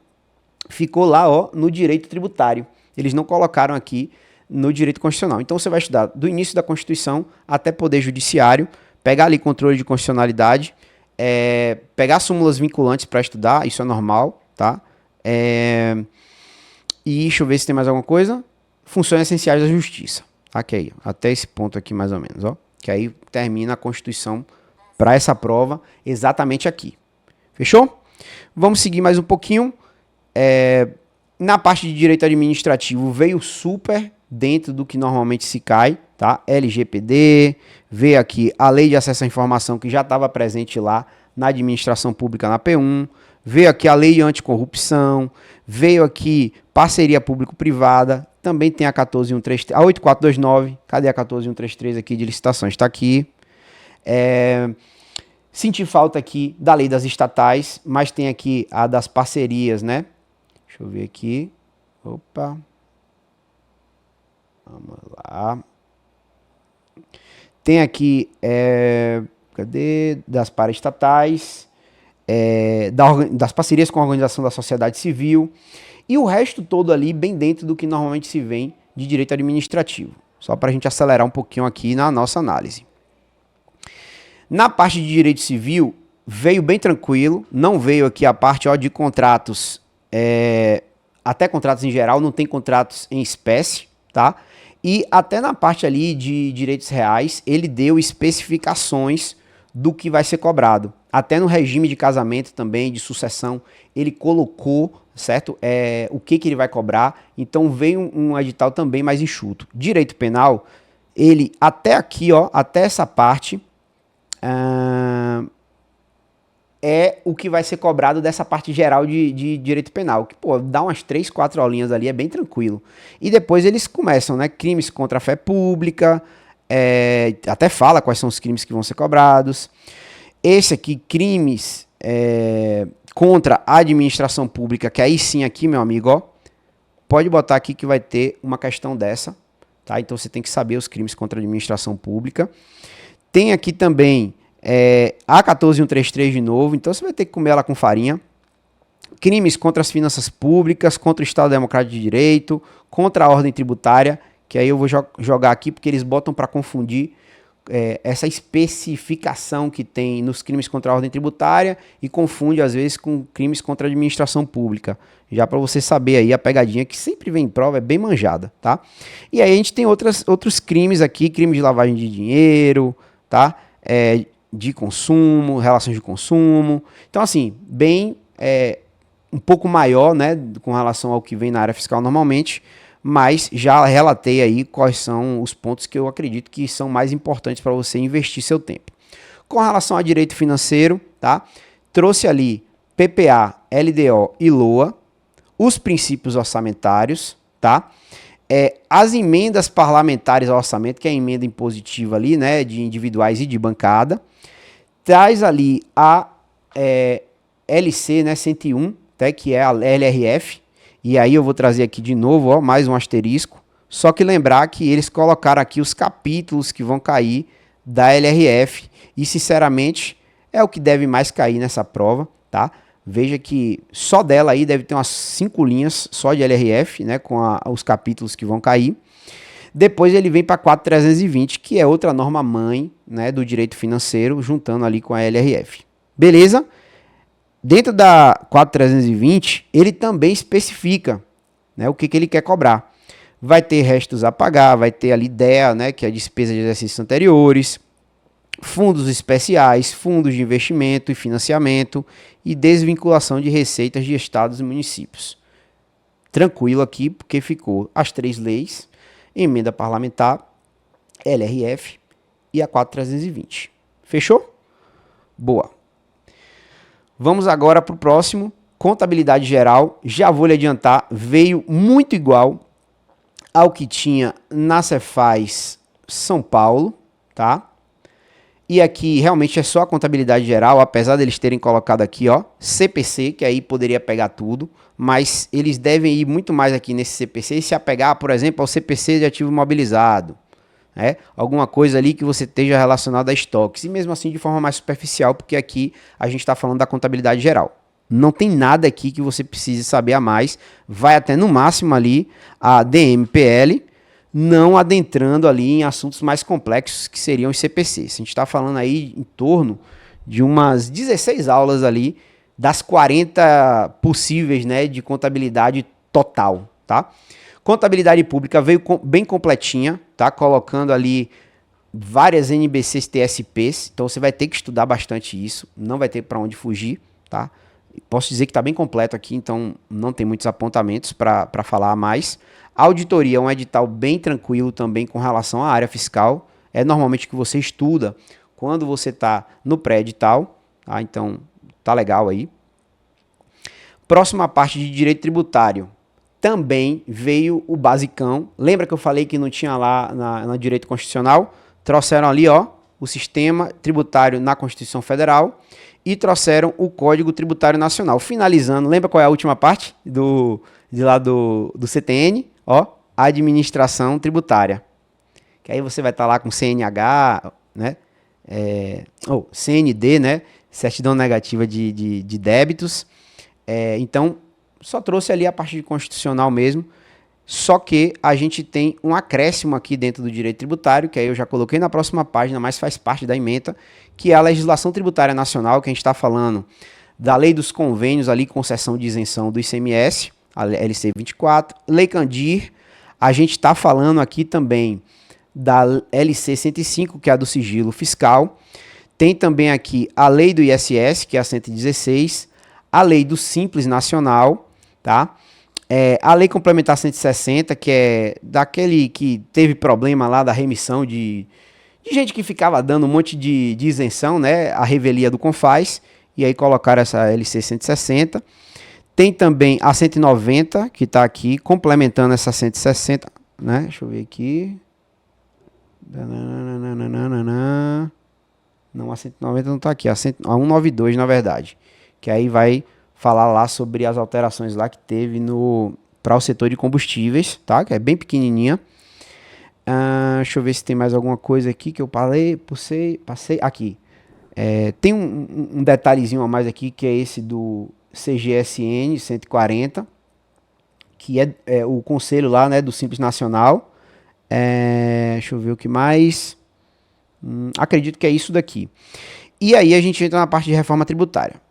ficou lá, ó, no direito tributário. Eles não colocaram aqui no direito constitucional. Então você vai estudar do início da Constituição até poder judiciário, pegar ali controle de constitucionalidade, pegar súmulas vinculantes para estudar, isso é normal, tá? E deixa eu ver se tem mais alguma coisa. Funções essenciais da justiça. Ok, até esse ponto aqui mais ou menos, ó. Que aí termina a Constituição para essa prova exatamente aqui. Fechou? Vamos seguir mais um pouquinho. Na parte de direito administrativo veio super dentro do que normalmente se cai, tá? LGPD, veio aqui a lei de acesso à informação que já estava presente lá na administração pública na P1, veio aqui a lei anticorrupção, veio aqui parceria público-privada, também tem a 14133, a 8429, cadê a 14133 aqui de licitações? Está aqui. Senti falta aqui da lei das estatais, mas tem aqui a das parcerias, né? Deixa eu ver aqui. Opa. Vamos lá. Tem aqui... Cadê? Das paraestatais, das parcerias com a organização da sociedade civil e o resto todo ali bem dentro do que normalmente se vê de direito administrativo. Só para a gente acelerar um pouquinho aqui na nossa análise. Na parte de direito civil, veio bem tranquilo, não veio aqui a parte de contratos, até contratos em geral, não tem contratos em espécie, tá? E até na parte ali de direitos reais, ele deu especificações do que vai ser cobrado. Até no regime de casamento também, de sucessão, ele colocou, certo? O que ele vai cobrar. Então veio um edital também mais enxuto. Direito penal, ele até aqui, até essa parte, é o que vai ser cobrado dessa parte geral de direito penal, que, pô, dá umas 3, 4 aulinhas ali, é bem tranquilo. E depois eles começam, né, crimes contra a fé pública, até fala quais são os crimes que vão ser cobrados. Esse aqui, crimes contra a administração pública, que aí sim aqui, meu amigo, pode botar aqui que vai ter uma questão dessa, tá? Então você tem que saber os crimes contra a administração pública. Tem aqui também a 14133 de novo, então você vai ter que comer ela com farinha. Crimes contra as finanças públicas, contra o Estado Democrático de Direito, contra a ordem tributária, que aí eu vou jogar aqui porque eles botam para confundir essa especificação que tem nos crimes contra a ordem tributária e confunde às vezes com crimes contra a administração pública. Já para você saber aí a pegadinha que sempre vem em prova, é bem manjada, tá? E aí a gente tem outros crimes aqui, crime de lavagem de dinheiro, tá? De consumo, relações de consumo. Então assim, bem um pouco maior, né, com relação ao que vem na área fiscal normalmente, mas já relatei aí quais são os pontos que eu acredito que são mais importantes para você investir seu tempo. Com relação a direito financeiro, tá? Trouxe ali PPA, LDO e LOA, os princípios orçamentários, tá? As emendas parlamentares ao orçamento, que é a emenda impositiva ali, né, de individuais e de bancada. Traz ali a LC, né, 101, até que é a LRF. E aí eu vou trazer aqui de novo, mais um asterisco. Só que lembrar que eles colocaram aqui os capítulos que vão cair da LRF. E, sinceramente, é o que deve mais cair nessa prova, tá? Veja que só dela aí deve ter umas 5 linhas só de LRF, né? Com os capítulos que vão cair. Depois ele vem para 4320, que é outra norma mãe, né, do direito financeiro, juntando ali com a LRF. Beleza? Dentro da 4320, ele também especifica, né, o que ele quer cobrar. Vai ter restos a pagar, vai ter ali DEA, né, que é a despesa de exercícios anteriores, fundos especiais, fundos de investimento e financiamento e desvinculação de receitas de estados e municípios. Tranquilo aqui, porque ficou as 3 leis, emenda parlamentar, LRF e a 4320. Fechou? Boa. Vamos agora para o próximo, contabilidade geral. Já vou lhe adiantar, veio muito igual ao que tinha na Cefaz São Paulo, tá? E aqui realmente é só a contabilidade geral, apesar deles terem colocado aqui, CPC, que aí poderia pegar tudo, mas eles devem ir muito mais aqui nesse CPC e se apegar, por exemplo, ao CPC de ativo imobilizado, alguma coisa ali que você esteja relacionado a estoques, e mesmo assim de forma mais superficial, porque aqui a gente está falando da contabilidade geral. Não tem nada aqui que você precise saber a mais, vai até no máximo ali a DMPL, não adentrando ali em assuntos mais complexos que seriam os CPCs. A gente está falando aí em torno de umas 16 aulas ali, das 40 possíveis, né, de contabilidade total, tá? Contabilidade pública veio bem completinha, tá? Colocando ali várias NBCs TSPs, então você vai ter que estudar bastante isso, não vai ter para onde fugir, tá? Posso dizer que está bem completo aqui, então não tem muitos apontamentos para falar mais. A auditoria é um edital bem tranquilo também com relação à área fiscal, é normalmente que você estuda quando você está no pré-edital, tá? Então tá legal aí. Próxima parte de direito tributário. Também veio o basicão. Lembra que eu falei que não tinha lá na direito constitucional? Trouxeram ali, o sistema tributário na Constituição Federal e trouxeram o Código Tributário Nacional. Finalizando, lembra qual é a última parte do CTN? Administração tributária. Que aí você vai estar lá com CNH, né? CND, né? Certidão negativa de débitos. Então, só trouxe ali a parte de constitucional mesmo. Só que a gente tem um acréscimo aqui dentro do direito tributário, que aí eu já coloquei na próxima página, mas faz parte da ementa, que é a legislação tributária nacional, que a gente está falando da lei dos convênios ali, concessão de isenção do ICMS, a LC 24, Lei Candir, a gente está falando aqui também da LC 105, que é a do sigilo fiscal, tem também aqui a lei do ISS, que é a 116, a lei do Simples Nacional, tá? A lei complementar 160, que é daquele que teve problema lá da remissão de gente que ficava dando um monte de isenção, né? A revelia do Confaz, e aí colocaram essa LC 160. Tem também a 190, que está aqui, complementando essa 160, né? Deixa eu ver aqui. Não, a 190 não está aqui, a 192, na verdade. Que aí vai falar lá sobre as alterações lá que teve para o setor de combustíveis, tá? Que é bem pequenininha. Deixa eu ver se tem mais alguma coisa aqui que eu passei aqui. Tem um detalhezinho a mais aqui, que é esse do CGSN 140, que é o conselho lá, né, do Simples Nacional. Deixa eu ver o que mais. Acredito que é isso daqui. E aí a gente entra na parte de reforma tributária.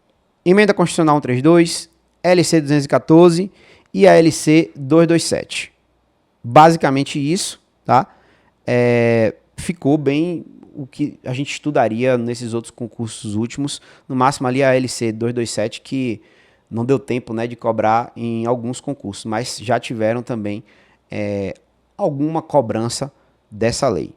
Emenda Constitucional 132, LC 214 e a LC 227. Basicamente isso, tá? Ficou bem o que a gente estudaria nesses outros concursos últimos. No máximo ali a LC 227, que não deu tempo, né, de cobrar em alguns concursos, mas já tiveram também alguma cobrança dessa lei.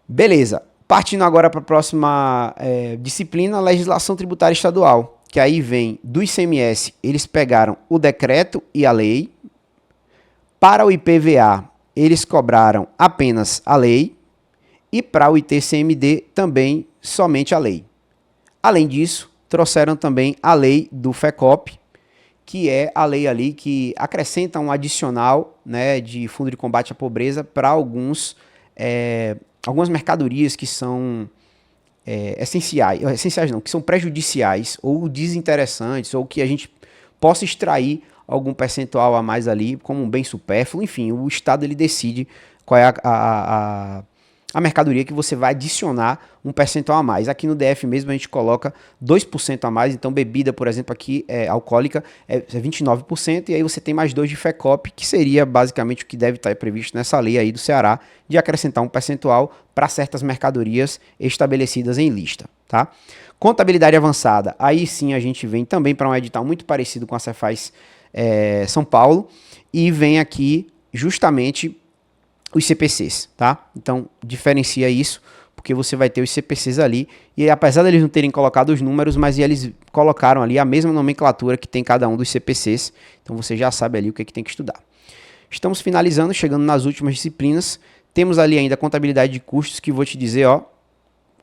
Beleza. Partindo agora para a próxima disciplina, legislação tributária estadual, que aí vem do ICMS, eles pegaram o decreto e a lei. Para o IPVA, eles cobraram apenas a lei. E para o ITCMD, também somente a lei. Além disso, trouxeram também a lei do FECOP, que é a lei ali que acrescenta um adicional, né, de fundo de combate à pobreza para algumas mercadorias que são essenciais não, que são prejudiciais ou desinteressantes, ou que a gente possa extrair algum percentual a mais ali, como um bem supérfluo. Enfim, o Estado ele decide qual é a mercadoria que você vai adicionar um percentual a mais. Aqui no DF mesmo a gente coloca 2% a mais, então bebida, por exemplo, aqui alcoólica é 29%, e aí você tem mais 2 de FECOP, que seria basicamente o que deve estar previsto nessa lei aí do Ceará, de acrescentar um percentual para certas mercadorias estabelecidas em lista, tá? Contabilidade avançada, aí sim a gente vem também para um edital muito parecido com a Cefaz São Paulo, e vem aqui justamente os CPCs, tá? Então, diferencia isso, porque você vai ter os CPCs ali, e apesar deles não terem colocado os números, mas eles colocaram ali a mesma nomenclatura que tem cada um dos CPCs, então você já sabe ali o que é que tem que estudar. Estamos finalizando, chegando nas últimas disciplinas, temos ali ainda a contabilidade de custos, que vou te dizer, ó,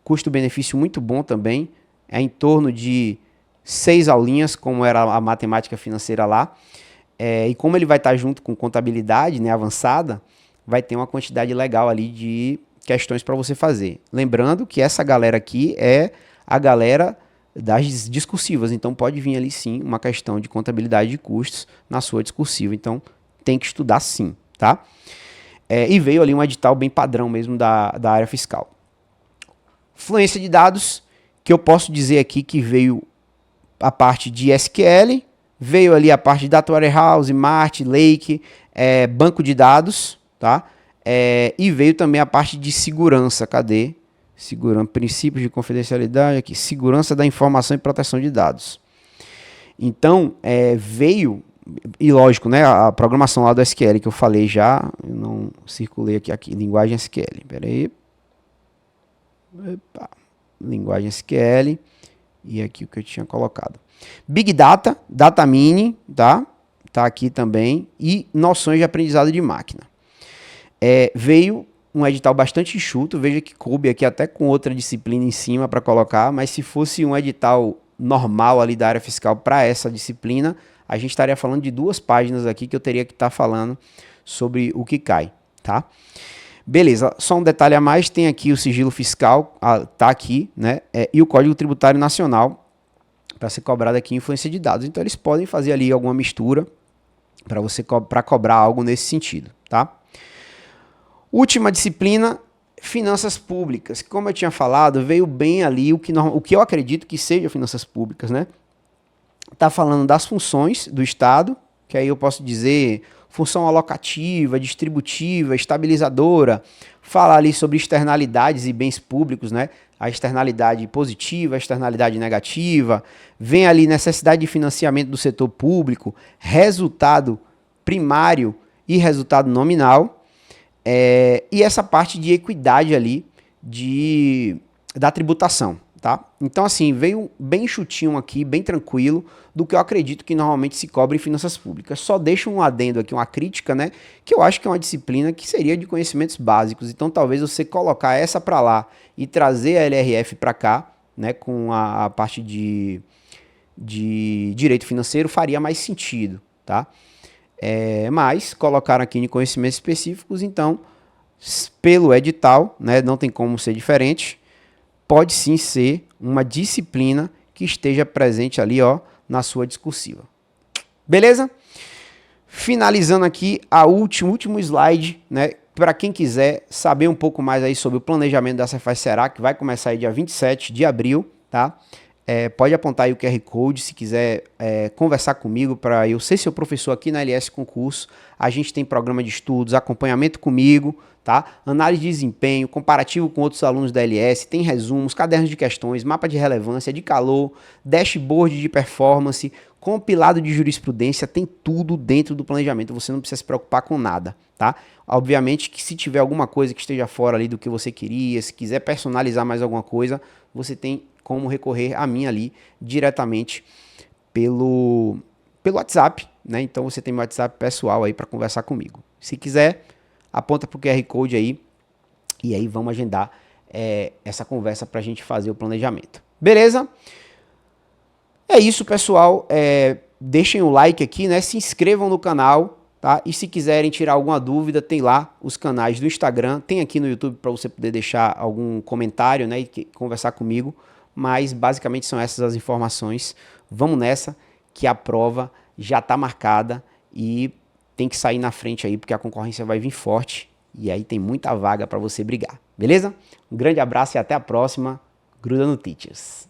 custo-benefício muito bom também, é em torno de 6 aulinhas, como era a matemática financeira lá, e como ele vai estar junto com contabilidade, né, avançada, vai ter uma quantidade legal ali de questões para você fazer. Lembrando que essa galera aqui é a galera das discursivas, então pode vir ali sim uma questão de contabilidade de custos na sua discursiva, então tem que estudar sim, tá? E veio ali um edital bem padrão mesmo da área fiscal. Fluência de dados, que eu posso dizer aqui que veio a parte de SQL, veio ali a parte de Data Warehouse, Mart, Lake, banco de dados, tá? E veio também a parte de segurança. Cadê? Princípios de confidencialidade aqui. Segurança da informação e proteção de dados. Então, veio, e lógico, né? A programação lá do SQL que eu falei já, eu não circulei aqui, linguagem SQL. Pera aí. Linguagem SQL. E aqui o que eu tinha colocado. Big Data, Data Mini, tá? Tá aqui também. E noções de aprendizado de máquina. Veio um edital bastante enxuto, veja que coube aqui até com outra disciplina em cima para colocar, mas se fosse um edital normal ali da área fiscal para essa disciplina, a gente estaria falando de 2 páginas aqui que eu teria que estar falando sobre o que cai, tá? Beleza, só um detalhe a mais, tem aqui o sigilo fiscal, tá aqui, né? E o Código Tributário Nacional para ser cobrado aqui influência de dados. Então eles podem fazer ali alguma mistura para cobrar algo nesse sentido, tá? Última disciplina, finanças públicas. Como eu tinha falado, veio bem ali o que eu acredito que seja finanças públicas, né? Tá falando das funções do Estado, que aí eu posso dizer função alocativa, distributiva, estabilizadora, falar ali sobre externalidades e bens públicos, né? A externalidade positiva, a externalidade negativa, vem ali necessidade de financiamento do setor público, resultado primário e resultado nominal, e essa parte de equidade ali da tributação. Tá? Então, assim, veio bem chutinho aqui, bem tranquilo, do que eu acredito que normalmente se cobra em finanças públicas. Só deixo um adendo aqui, uma crítica, né? Que eu acho que é uma disciplina que seria de conhecimentos básicos. Então, talvez você colocar essa para lá e trazer a LRF para cá, né? Com a parte de direito financeiro, faria mais sentido, tá? Mas colocaram aqui em conhecimentos específicos, então, pelo edital, né? Não tem como ser diferente. Pode sim ser uma disciplina que esteja presente ali, ó, na sua discursiva. Beleza? Finalizando aqui o último slide, né? Para quem quiser saber um pouco mais aí sobre o planejamento da Cefaz Ceará, que vai começar aí dia 27 de abril, tá? Pode apontar aí o QR Code se quiser conversar comigo para eu ser seu professor aqui na LS Concurso. A gente tem programa de estudos, acompanhamento comigo, tá? Análise de desempenho, comparativo com outros alunos da LS, tem resumos, cadernos de questões, mapa de relevância, de calor, dashboard de performance, compilado de jurisprudência, tem tudo dentro do planejamento, você não precisa se preocupar com nada, tá? Obviamente que se tiver alguma coisa que esteja fora ali do que você queria, se quiser personalizar mais alguma coisa, você tem como recorrer a mim ali diretamente pelo WhatsApp, né? Então você tem meu WhatsApp pessoal aí para conversar comigo. Se quiser, aponta pro QR Code aí e aí vamos agendar essa conversa para a gente fazer o planejamento. Beleza? É isso, pessoal. Deixem o like aqui, né? Se inscrevam no canal, tá? E se quiserem tirar alguma dúvida, tem lá os canais do Instagram, tem aqui no YouTube para você poder deixar algum comentário, né? E conversar comigo. Mas basicamente são essas as informações. Vamos nessa, que a prova já está marcada e tem que sair na frente aí, porque a concorrência vai vir forte e aí tem muita vaga para você brigar, beleza? Um grande abraço e até a próxima. Gruda no Teachers.